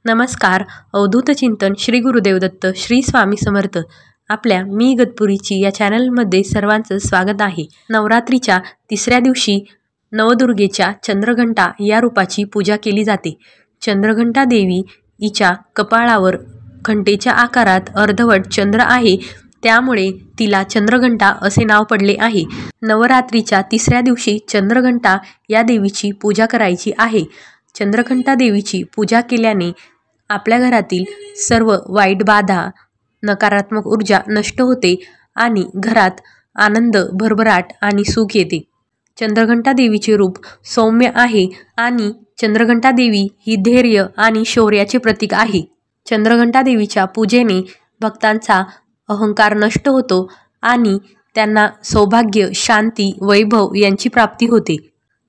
नमस्कार. अवधूत चिंतन श्री गुरुदेव दत्त श्री स्वामी समर्थ. आपल्या मी इगतपुरीची या चॅनलमध्ये सर्वांचं स्वागत आहे. नवरात्रीच्या तिसऱ्या दिवशी नवदुर्गेच्या चंद्रघंटा या रूपाची पूजा केली जाते. चंद्रघंटा देवी हिच्या कपाळावर घंटेच्या आकारात अर्धवट चंद्र आहे, त्यामुळे तिला चंद्रघंटा असे नाव पडले आहे. नवरात्रीच्या तिसऱ्या दिवशी चंद्रघंटा या देवीची पूजा करायची आहे. चंद्रघंटा देवीची पूजा केल्याने आपल्या घरातील सर्व वाईट बाधा, नकारात्मक ऊर्जा नष्ट होते आणि घरात आनंद, भरभराट आणि सुख येते. चंद्रघंटा देवीचे रूप सौम्य आहे आणि चंद्रघंटा देवी ही धैर्य आणि शौर्याचे प्रतीक आहे. चंद्रघंटा देवीच्या पूजेने भक्तांचा अहंकार नष्ट होतो आणि त्यांना सौभाग्य, शांती, वैभव यांची प्राप्ती होते.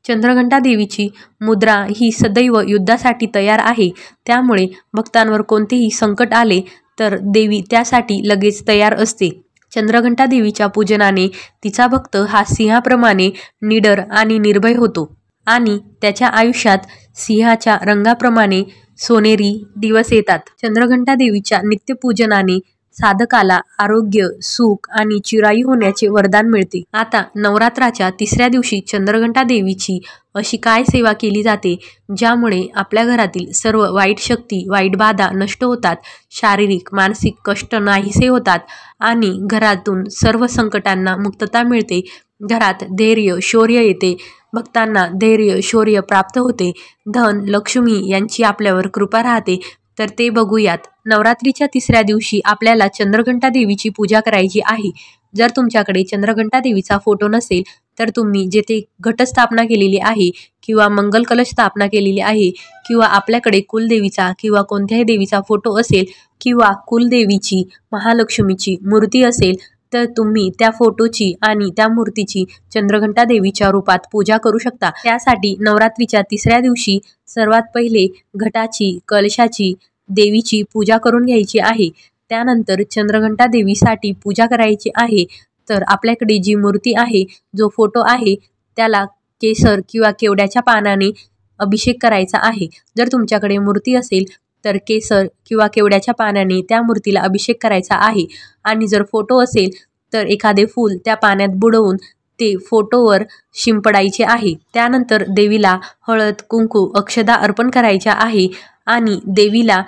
चंद्रघंटा देवीची मुद्रा ही सदैव युद्धासाठी तयार आहे, त्यामुळे भक्तांवर कोणतेही संकट आले तर देवी त्यासाठी लगेच तयार असते. चंद्रघंटा देवीच्या पूजनाने तिचा भक्त हा सिंहाप्रमाणे निडर आणि निर्भय होतो आणि त्याच्या आयुष्यात सिंहाच्या रंगाप्रमाणे सोनेरी दिवस येतात. चंद्रघंटा देवीच्या नित्यपूजनाने साधकाला आरोग्य, सुख आणि चिरायू होण्याचे वरदान मिळते. आता नवरात्राच्या तिसऱ्या दिवशी चंद्रघंटा देवीची अशी काय सेवा केली जाते ज्यामुळे आपल्या घरातील सर्व वाईट शक्ती, वाईट बाधा नष्ट होतात, शारीरिक मानसिक कष्ट नाहीसे होतात आणि घरातून सर्व संकटांना मुक्तता मिळते. घरात धैर्य, शौर्य येते. भक्तांना धैर्य, शौर्य प्राप्त होते. धन, लक्ष्मी यांची आपल्यावर कृपा राहते. तर ते बघूयात. नवरात्रीच्या तिसऱ्या दिवशी आपल्याला चंद्रघंटा देवीची पूजा करायची आहे. जर तुमच्याकडे चंद्रघंटा देवीचा फोटो नसेल तर तुम्ही जेथे घटस्थापना केलेली आहे किंवा मंगल कलश स्थापना केलेली आहे किंवा आपल्याकडे कुलदेवीचा किंवा कोणत्याही देवीचा फोटो असेल किंवा कुलदेवीची, महालक्ष्मीची मूर्ती असेल तर तुम्ही त्या फोटोची आणि त्या मूर्तीची चंद्रघंटा देवीच्या रूपात पूजा करू शकता. त्यासाठी नवरात्रीच्या तिसऱ्या दिवशी सर्वात पहिले घटाची, कलशाची, देवीची पूजा करून घ्यायची आहे. त्यानंतर चंद्रघंटा देवीसाठी पूजा करायची आहे. तर आपल्याकडे जी मूर्ती आहे, जो फोटो आहे, त्याला केसर किंवा केवड्याच्या पानाने अभिषेक करायचा आहे. जर तुमच्याकडे मूर्ती असेल तर केसर किंवा केवड्याच्या पानाने त्या मूर्तीला अभिषेक करायचा आहे आणि जर फोटो असेल तर एखादे फूल त्या पाण्यात बुडवून ते फोटोवर शिंपडायचे आहे. त्यानंतर देवीला हळद, कुंकू, अक्षदा अर्पण करायच्या आहे आणि देवीला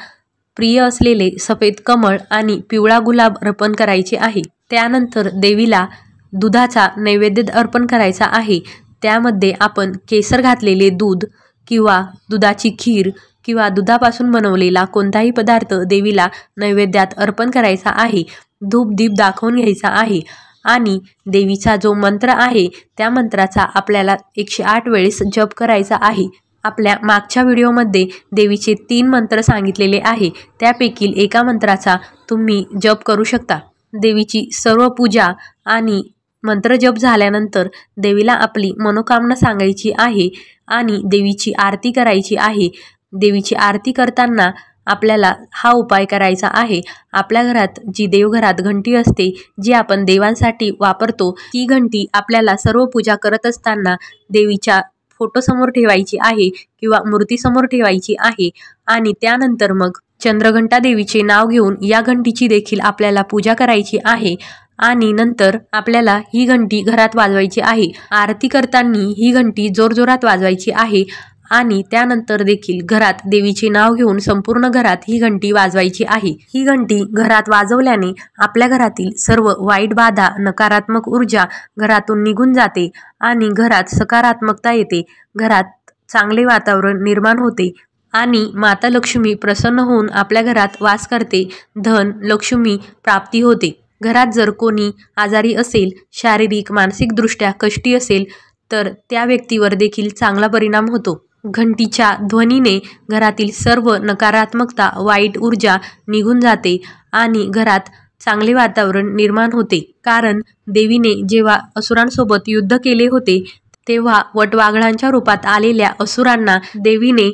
प्रिय असलेले सफेद कमळ आणि पिवळा गुलाब अर्पण करायचे आहे. त्यानंतर देवीला दुधाचा नैवेद्य अर्पण करायचा आहे. त्यामध्ये आपण केसर घातलेले दूध किंवा दुधाची खीर किंवा दुधापासून बनवलेला कोणताही पदार्थ देवीला नैवेद्यात अर्पण करायचा आहे. धूप दीप दाखवून घ्यायचा आहे आणि देवीचा जो मंत्र आहे त्या मंत्राचा आपल्याला 108 वेळेस जप करायचा आहे. आपल्या मागच्या व्हिडिओमध्ये देवीचे 3 मंत्र सांगितलेले आहे, त्यापैकी एका मंत्राचा तुम्ही जप करू शकता. देवीची सर्व पूजा आणि मंत्र जप झाल्यानंतर देवीला आपली मनोकामना सांगायची आहे आणि देवीची आरती करायची आहे. देवीची आरती करताना आपल्याला हा उपाय करायचा आहे. आपल्या घरात जी देवघरात घंटी असते, जी आपण देवांसाठी वापरतो, ती घंटी आपल्याला सर्व पूजा करत असताना देवीच्या फोटोसमोर ठेवायची आहे किंवा मूर्तीसमोर ठेवायची आहे आणि त्यानंतर मग चंद्रघंटा देवीचे नाव घेऊन या घंटीची देखील आपल्याला पूजा करायची आहे आणि नंतर आपल्याला ही घंटी घरात वाजवायची आहे. आरती करताना ही घंटी जोरजोरात वाजवायची आहे आणि त्यानंतर देखील घरात देवीचे नाव घेऊन संपूर्ण घरात ही घंटी वाजवायची आहे. ही घंटी घरात वाजवल्याने आपल्या घरातील सर्व वाईट बाधा, नकारात्मक ऊर्जा घरातून निघून जाते आणि घरात सकारात्मकता येते. घरात चांगले वातावरण निर्माण होते आणि माता लक्ष्मी प्रसन्न होऊन आपल्या घरात वास करते. धन, लक्ष्मी प्राप्ती होते. घरात जर कोणी आजारी असेल, शारीरिक मानसिकदृष्ट्या कष्टी असेल तर त्या व्यक्तीवर देखील चांगला परिणाम होतो. घंटीच्या ध्वनीने घरातील सर्व नकारात्मकता, वाईट ऊर्जा निघून जाते आणि घरात चांगले वातावरण निर्माण होते. कारण देवीने जेव्हा असुरांसोबत युद्ध केले होते तेव्हा वटवाघळांच्या रूपात आलेल्या असुरांना देवीने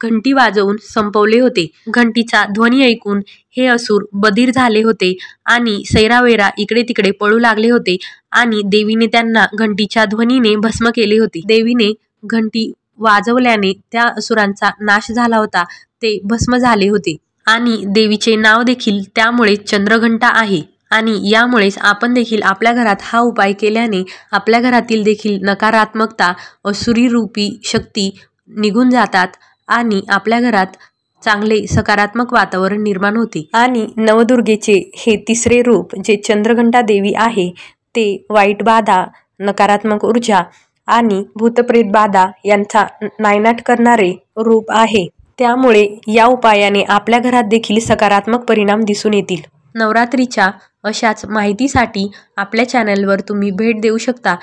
घंटी वाजवून संपवले होते. घंटीचा ध्वनी ऐकून हे असुर बधीर झाले होते आणि सैरावैरा इकडे तिकडे पळू लागले होते आणि देवीने त्यांना घंटीच्या ध्वनीने भस्म केले होते. देवीने घंटी वाजवल्याने त्या असुरांचा नाश झाला होता ते भस्म झाले होते आणि देवीचे नाव देखील त्यामुळे चंद्रघंटा आहे। आणि यामुळेच आपण देखील आपल्या घरात हा उपाय केल्याने आपल्या घरातील देखील नकारात्मकता असुरी रूपी शक्ती निघून जातात आणि आपल्या घरात चांगले सकारात्मक वातावरण निर्माण होते। आणि नवदुर्गेचे हे तिसरे रूप जे चंद्रघंटा देवी आहे ते वाईट बाधा, नकारात्मक ऊर्जा आणि भूतप्रेत बाधा यांचा नायनाट करणारे रूप आहे। त्यामुळे या उपायाने आपल्या घरात देखील सकारात्मक परिणाम दिसून येतील। नवरात्रीच्या अशाच माहितीसाठी आपल्या चॅनलवर तुम्ही भेट देऊ शकता।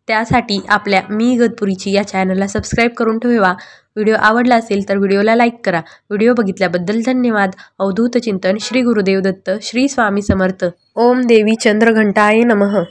त्यासाठी आपल्या मी इगतपुरीची या चॅनलला सबस्क्राईब करून ठेवा। व्हिडिओ आवडला असेल तर व्हिडिओला लाईक करा। व्हिडिओ बघितल्याबद्दल धन्यवाद। अवधूत चिंतन श्री गुरुदेव दत्त श्री स्वामी समर्थ। ओम देवी चंद्रघंटाय नमः।